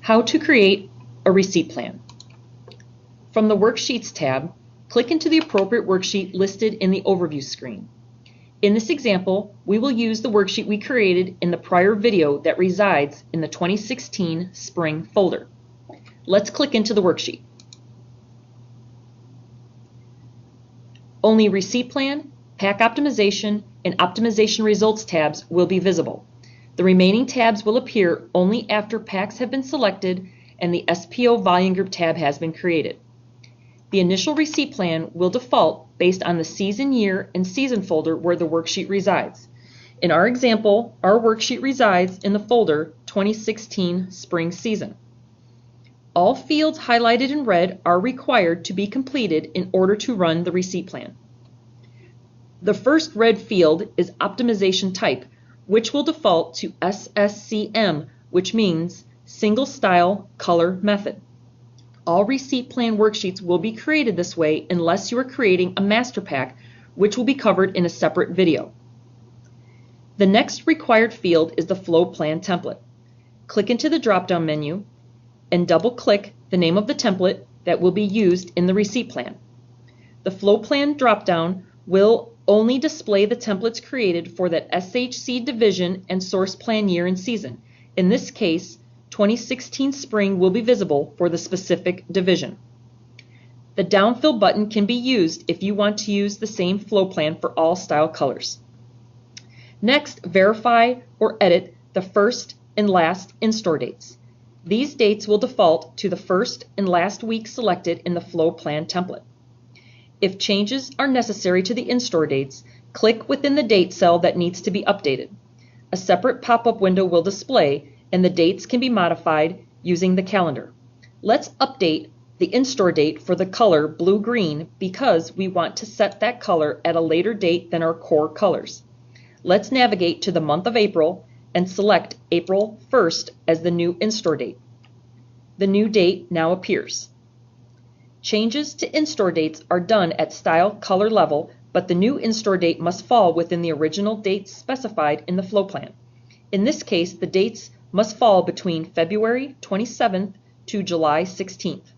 How to create a receipt plan. From the Worksheets tab, click into the appropriate worksheet listed in the overview screen. In this example, we will use the worksheet we created in the prior video that resides in the 2016 Spring folder. Let's click into the worksheet. Only Receipt Plan, Pack Optimization, and Optimization Results tabs will be visible. The remaining tabs will appear only after packs have been selected and the SPO Volume Group tab has been created. The initial receipt plan will default based on the season, year, and season folder where the worksheet resides. In our example, our worksheet resides in the folder 2016 Spring Season. All fields highlighted in red are required to be completed in order to run the receipt plan. The first red field is Optimization Type, which will default to SSCM, which means Single Style Color Method. All receipt plan worksheets will be created this way unless you are creating a master pack, which will be covered in a separate video. The next required field is the Flow Plan template. Click into the drop-down menu and double-click the name of the template that will be used in the receipt plan. The Flow Plan drop-down will only display the templates created for that SHC division and source plan year and season. In this case, 2016 Spring will be visible for the specific division. The downfill button can be used if you want to use the same flow plan for all style colors. Next, verify or edit the first and last in-store dates. These dates will default to the first and last week selected in the flow plan template. If changes are necessary to the in-store dates, click within the date cell that needs to be updated. A separate pop-up window will display and the dates can be modified using the calendar. Let's update the in-store date for the color blue-green because we want to set that color at a later date than our core colors. Let's navigate to the month of April and select April 1st as the new in-store date. The new date now appears. Changes to in-store dates are done at style color level, but the new in-store date must fall within the original dates specified in the flow plan. In this case, the dates must fall between February 27th to July 16th.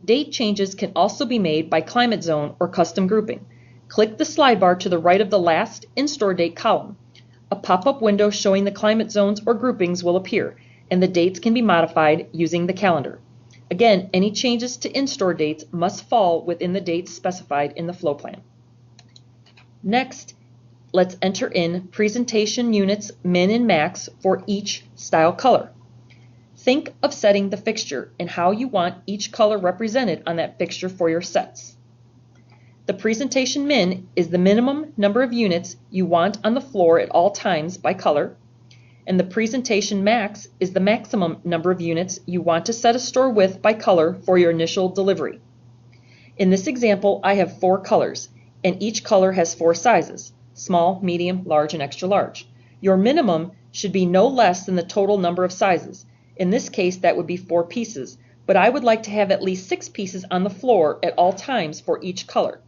Date changes can also be made by climate zone or custom grouping. Click the slide bar to the right of the last in-store date column. A pop-up window showing the climate zones or groupings will appear, and the dates can be modified using the calendar. Again, any changes to in-store dates must fall within the dates specified in the flow plan. Next, let's enter in presentation units min and max for each style color. Think of setting the fixture and how you want each color represented on that fixture for your sets. The presentation min is the minimum number of units you want on the floor at all times by color, and the presentation max is the maximum number of units you want to set a store with by color for your initial delivery. In this example, I have 4 colors, and each color has 4 sizes: small, medium, large, and extra large. Your minimum should be no less than the total number of sizes. In this case, that would be 4 pieces, but I would like to have at least 6 pieces on the floor at all times for each color.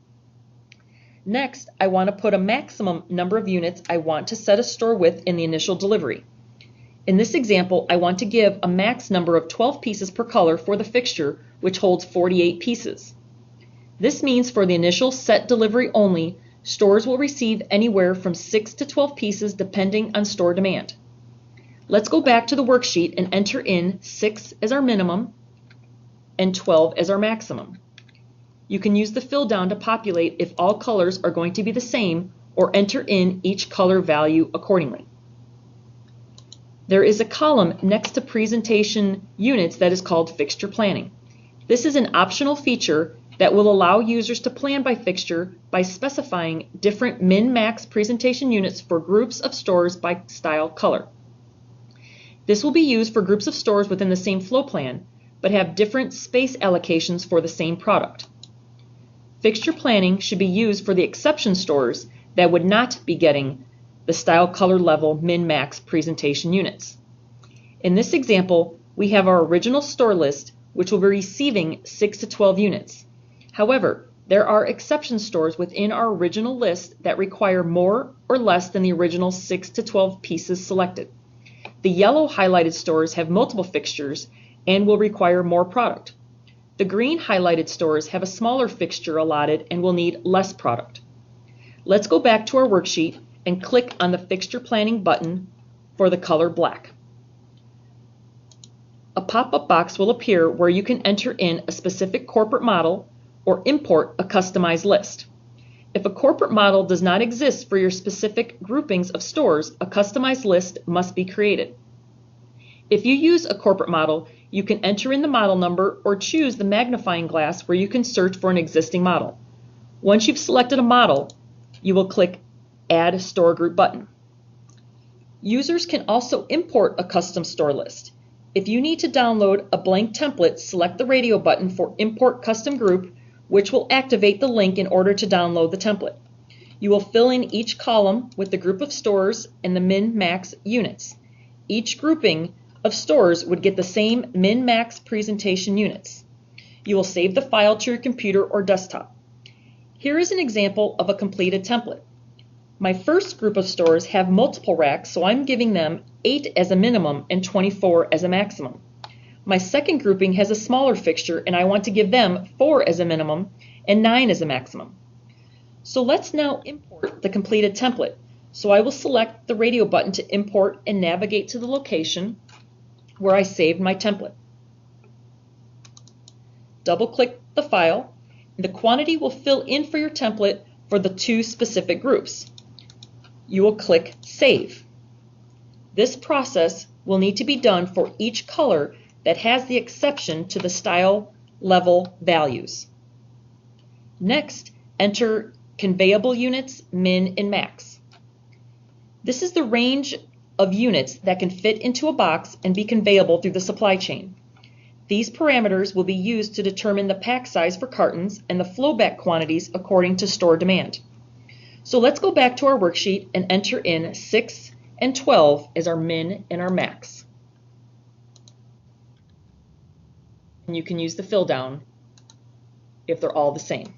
Next, I want to put a maximum number of units I want to set a store with in the initial delivery. In this example, I want to give a max number of 12 pieces per color for the fixture, which holds 48 pieces. This means for the initial set delivery only, stores will receive anywhere from 6 to 12 pieces depending on store demand. Let's go back to the worksheet and enter in 6 as our minimum and 12 as our maximum. You can use the fill down to populate if all colors are going to be the same or enter in each color value accordingly. There is a column next to presentation units that is called fixture planning. This is an optional feature that will allow users to plan by fixture by specifying different min-max presentation units for groups of stores by style color. This will be used for groups of stores within the same flow plan, but have different space allocations for the same product. Fixture planning should be used for the exception stores that would not be getting the style color level min-max presentation units. In this example, we have our original store list, which will be receiving 6 to 12 units. However, there are exception stores within our original list that require more or less than the original 6 to 12 pieces selected. The yellow highlighted stores have multiple fixtures and will require more product. The green highlighted stores have a smaller fixture allotted and will need less product. Let's go back to our worksheet and click on the Fixture Planning button for the color black. A pop-up box will appear where you can enter in a specific corporate model or import a customized list. If a corporate model does not exist for your specific groupings of stores, a customized list must be created. If you use a corporate model, you can enter in the model number or choose the magnifying glass where you can search for an existing model. Once you've selected a model, you will click Add Store Group button. Users can also import a custom store list. If you need to download a blank template, select the radio button for Import Custom Group, which will activate the link in order to download the template. You will fill in each column with the group of stores and the min-max units. Each grouping of stores would get the same min-max presentation units. You will save the file to your computer or desktop. Here is an example of a completed template. My first group of stores have multiple racks, so I'm giving them 8 as a minimum and 24 as a maximum. My second grouping has a smaller fixture and I want to give them 4 as a minimum and 9 as a maximum. So let's now import the completed template. So I will select the radio button to import and navigate to the location where I saved my template. Double-click the file, and the quantity will fill in for your template for the 2 specific groups. You will click Save. This process will need to be done for each color that has the exception to the style level values. Next, enter conveyable units, min and max. This is the range of units that can fit into a box and be conveyable through the supply chain. These parameters will be used to determine the pack size for cartons and the flowback quantities according to store demand. So let's go back to our worksheet and enter in 6 and 12 as our min and our max. And you can use the fill down if they're all the same.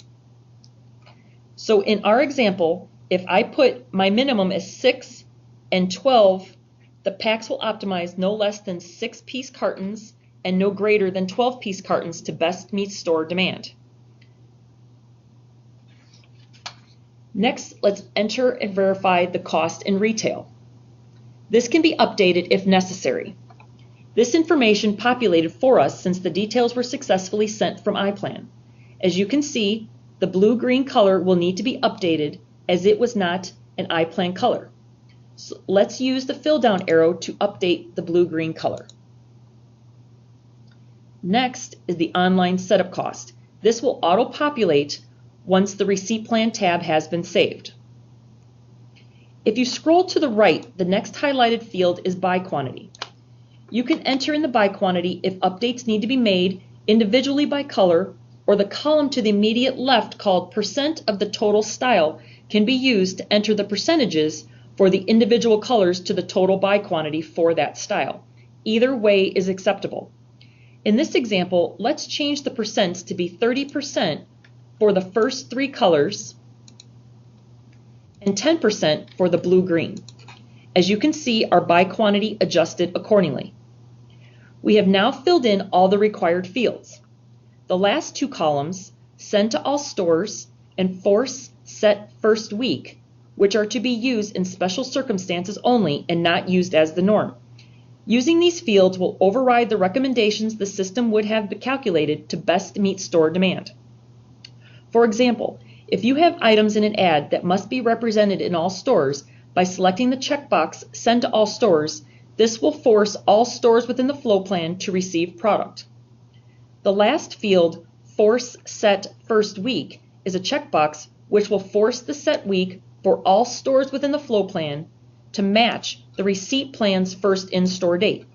So in our example, if I put my minimum as 6 and 12, the packs will optimize no less than 6-piece cartons and no greater than 12-piece cartons to best meet store demand. Next, let's enter and verify the cost in retail. This can be updated if necessary. This information populated for us since the details were successfully sent from iPlan. As you can see, the blue-green color will need to be updated as it was not an iPlan color. So let's use the fill down arrow to update the blue-green color. Next is the online setup cost. This will auto-populate once the receipt plan tab has been saved. If you scroll to the right, the next highlighted field is buy quantity. You can enter in the buy quantity if updates need to be made individually by color, or the column to the immediate left called % of the total style can be used to enter the percentages for the individual colors to the total buy quantity for that style. Either way is acceptable. In this example, let's change the percents to be 30% for the first 3 colors and 10% for the blue-green. As you can see, our buy quantity adjusted accordingly. We have now filled in all the required fields. The last 2 columns, send to all stores and force set first week, which are to be used in special circumstances only and not used as the norm. Using these fields will override the recommendations the system would have calculated to best meet store demand. For example, if you have items in an ad that must be represented in all stores, by selecting the checkbox Send to all stores, this will force all stores within the flow plan to receive product. The last field, Force Set First Week, is a checkbox which will force the set week for all stores within the flow plan to match the receipt plan's first in-store date.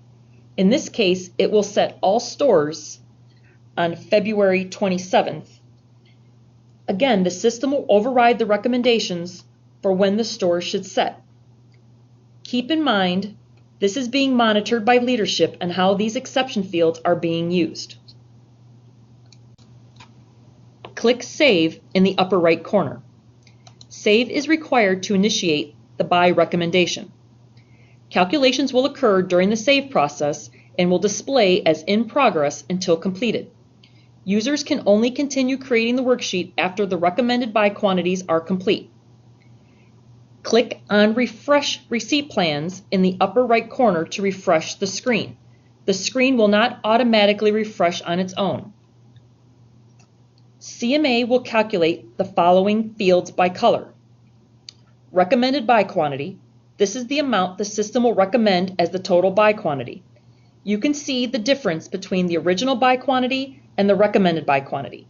In this case, it will set all stores on February 27th. Again, the system will override the recommendations for when the store should set. Keep in mind, this is being monitored by leadership and how these exception fields are being used. Click Save in the upper right corner. Save is required to initiate the buy recommendation. Calculations will occur during the save process and will display as in progress until completed. Users can only continue creating the worksheet after the recommended buy quantities are complete. Click on Refresh Receipt Plans in the upper right corner to refresh the screen. The screen will not automatically refresh on its own. CMA will calculate the following fields by color. Recommended buy quantity. This is the amount the system will recommend as the total buy quantity. You can see the difference between the original buy quantity and the recommended buy quantity.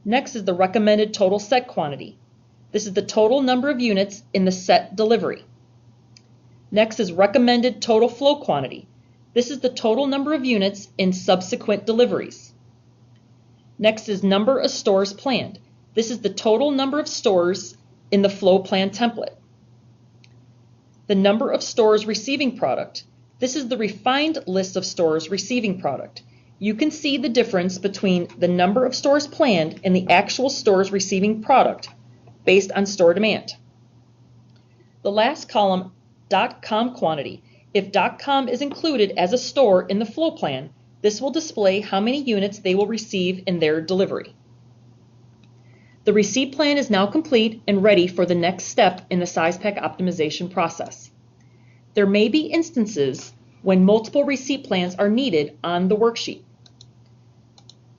Next is the recommended total set quantity. This is the total number of units in the set delivery. Next is recommended total flow quantity. This is the total number of units in subsequent deliveries. Next is number of stores planned. This is the total number of stores in the flow plan template. The number of stores receiving product. This is the refined list of stores receiving product. You can see the difference between the number of stores planned and the actual stores receiving product based on store demand. The last column, .com quantity. If .com is included as a store in the flow plan, this will display how many units they will receive in their delivery. The receipt plan is now complete and ready for the next step in the size pack optimization process. There may be instances when multiple receipt plans are needed on the worksheet.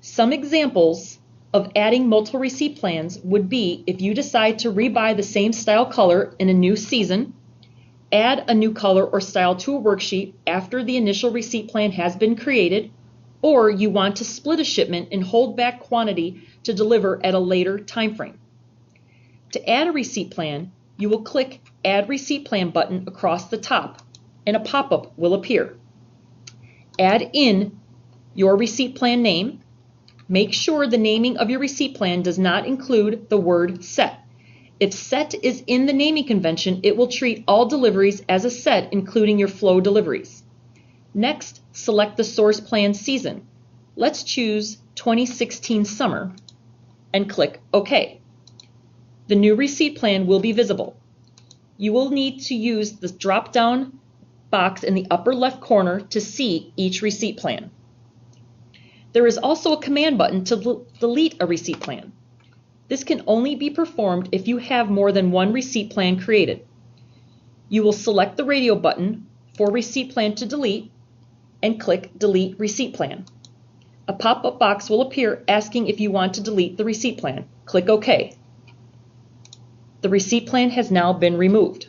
Some examples of adding multiple receipt plans would be if you decide to rebuy the same style color in a new season, add a new color or style to a worksheet after the initial receipt plan has been created, or you want to split a shipment and hold back quantity to deliver at a later time frame. To add a receipt plan, you will click Add Receipt Plan button across the top and a pop-up will appear. Add in your receipt plan name. Make sure the naming of your receipt plan does not include the word set. If set is in the naming convention, it will treat all deliveries as a set, including your flow deliveries. Next, select the source plan season. Let's choose 2016 summer and click OK. The new receipt plan will be visible. You will need to use the drop-down box in the upper left corner to see each receipt plan. There is also a command button to delete a receipt plan. This can only be performed if you have more than one receipt plan created. You will select the radio button for receipt plan to delete and click Delete Receipt Plan. A pop-up box will appear asking if you want to delete the receipt plan. Click OK. The receipt plan has now been removed.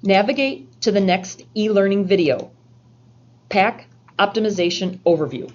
Navigate to the next e-learning video, Pack Optimization Overview.